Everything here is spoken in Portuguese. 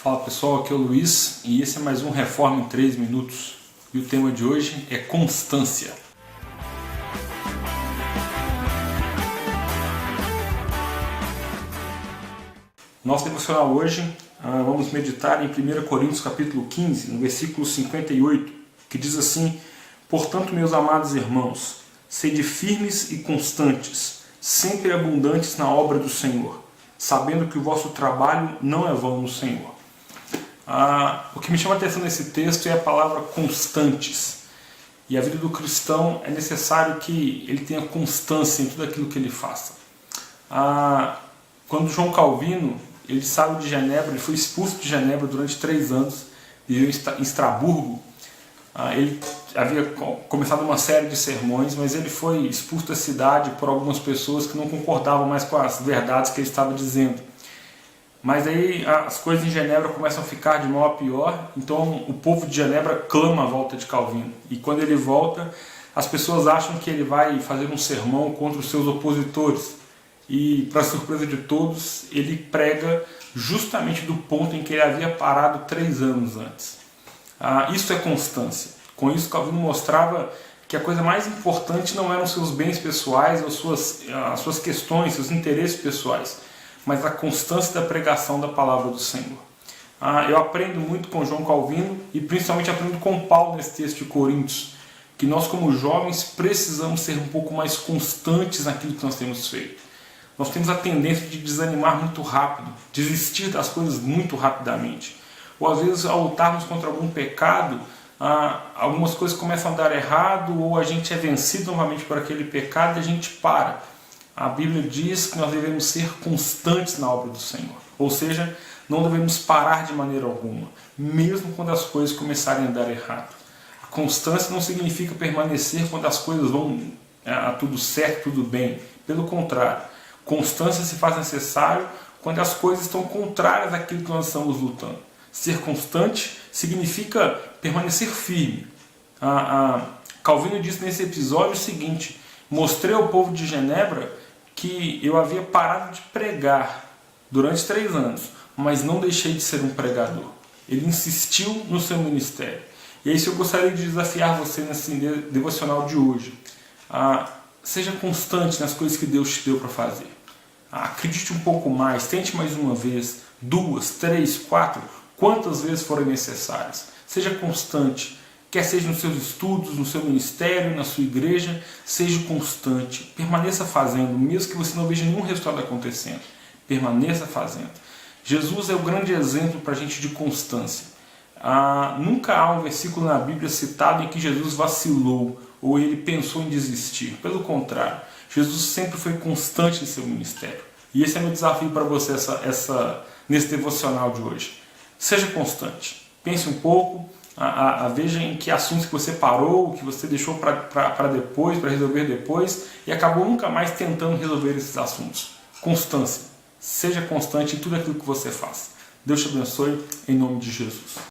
Fala pessoal, aqui é o Luiz e esse é mais um Reforma em 3 minutos. E o tema de hoje é constância. Nosso devocional hoje, vamos meditar em 1 Coríntios capítulo 15, no versículo 58, que diz assim: Portanto, meus amados irmãos, sede firmes e constantes, sempre abundantes na obra do Senhor, sabendo que o vosso trabalho não é vão no Senhor. O que me chama a atenção nesse texto é a palavra constantes. E a vida do cristão é necessário que ele tenha constância em tudo aquilo que ele faça. Quando João Calvino ele saiu de Genebra, ele foi expulso de Genebra durante 3 anos, viveu em Estrasburgo. Ele havia começado uma série de sermões, mas ele foi expulso da cidade por algumas pessoas que não concordavam mais com as verdades que ele estava dizendo. Mas aí as coisas em Genebra começam a ficar de mal a pior, então o povo de Genebra clama a volta de Calvino. E quando ele volta, as pessoas acham que ele vai fazer um sermão contra os seus opositores. E, para surpresa de todos, ele prega justamente do ponto em que ele havia parado 3 anos antes. Isso é constância. Com isso, Calvino mostrava que a coisa mais importante não eram seus bens pessoais, ou as suas questões, seus interesses pessoais, mas a constância da pregação da palavra do Senhor. Eu aprendo muito com João Calvino e principalmente aprendo com Paulo nesse texto de Coríntios, que nós como jovens precisamos ser um pouco mais constantes naquilo que nós temos feito. Nós temos a tendência de desanimar muito rápido, desistir das coisas muito rapidamente. Ou às vezes ao lutarmos contra algum pecado, algumas coisas começam a dar errado, ou a gente é vencido novamente por aquele pecado e a gente para. A Bíblia diz que nós devemos ser constantes na obra do Senhor. Ou seja, não devemos parar de maneira alguma, mesmo quando as coisas começarem a dar errado. A constância não significa permanecer quando as coisas vão tudo certo, tudo bem. Pelo contrário, constância se faz necessário quando as coisas estão contrárias àquilo que nós estamos lutando. Ser constante significa permanecer firme. Calvino disse nesse episódio o seguinte: mostrei ao povo de Genebra que eu havia parado de pregar durante 3 anos, mas não deixei de ser um pregador. Ele insistiu no seu ministério. E é isso que eu gostaria de desafiar você nesse devocional de hoje. Seja constante nas coisas que Deus te deu para fazer. Acredite um pouco mais, tente mais uma vez, 2, 3, 4, quantas vezes forem necessárias. Seja constante. Quer seja nos seus estudos, no seu ministério, na sua igreja, seja constante. Permaneça fazendo, mesmo que você não veja nenhum resultado acontecendo. Permaneça fazendo. Jesus é o grande exemplo para a gente de constância. Nunca há um versículo na Bíblia citado em que Jesus vacilou ou ele pensou em desistir. Pelo contrário, Jesus sempre foi constante em seu ministério. E esse é meu desafio para você nesse devocional de hoje. Seja constante. Pense um pouco. Veja em que assuntos que você parou, que você deixou para depois, para resolver depois, e acabou nunca mais tentando resolver esses assuntos. Constância. Seja constante em tudo aquilo que você faz. Deus te abençoe, em nome de Jesus.